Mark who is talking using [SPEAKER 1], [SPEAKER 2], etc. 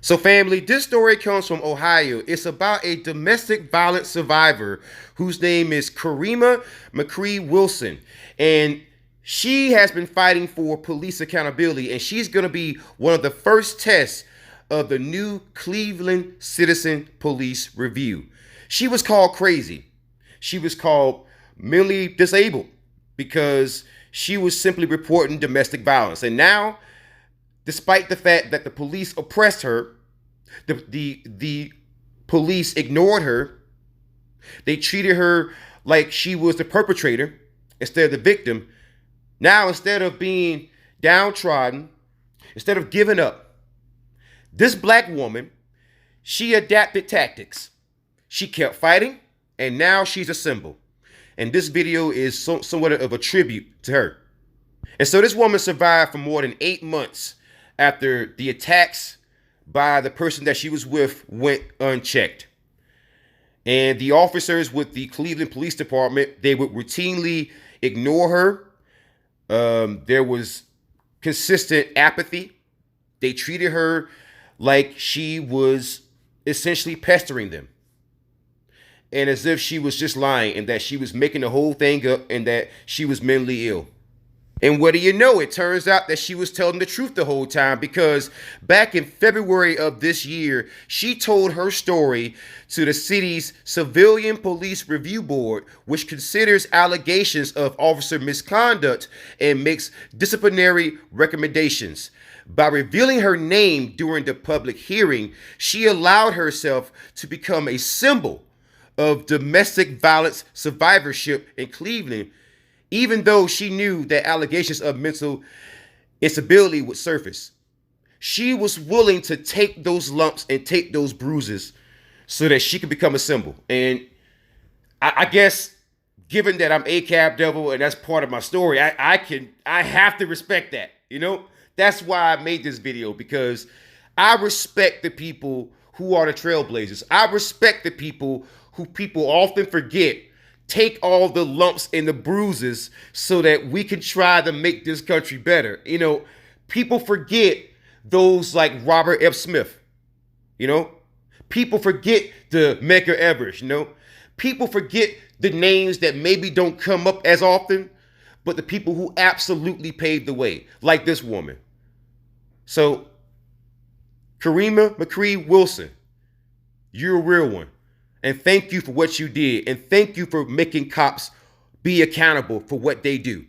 [SPEAKER 1] So, family, this story comes from Ohio. It's about a domestic violence survivor whose name is Karima McCree Wilson. And she has been fighting for police accountability, and she's going to be one of the first tests of the new Cleveland Citizen Police Review. She was called crazy. She was called mentally disabled because she was simply reporting domestic violence. And now, despite the fact that the police oppressed her, the police ignored her. They treated her like she was the perpetrator instead of the victim. Now, instead of being downtrodden, instead of giving up, this black woman, she adapted tactics. She kept fighting, and now she's a symbol. And this video is somewhat of a tribute to her. And so this woman survived for more than 8 months after the attacks by the person that she was with went unchecked. And the officers with the Cleveland Police Department, they would routinely ignore her. There was consistent apathy. They treated her like she was essentially pestering them, and as if she was just lying and that she was making the whole thing up and that she was mentally ill. And what do you know? It turns out that she was telling the truth the whole time, because back in February of this year, she told her story to the city's Civilian Police Review Board, which considers allegations of officer misconduct and makes disciplinary recommendations. By revealing her name during the public hearing, she allowed herself to become a symbol of domestic violence survivorship in Cleveland, even though she knew that allegations of mental instability would surface. She was willing to take those lumps and take those bruises so that she could become a symbol. And I guess, given that I'm acab devil and that's part of my story, I have to respect that. That's why I made this video, because I respect the people who are the trailblazers. I respect the people who people often forget take all the lumps and the bruises so that we can try to make this country better. People forget those like Robert F. Smith. People forget the Medgar Evers. People forget the names that maybe don't come up as often, but the people who absolutely paved the way, like this woman. So, Karima McCree Wilson, you're a real one. And thank you for what you did. And thank you for making cops be accountable for what they do.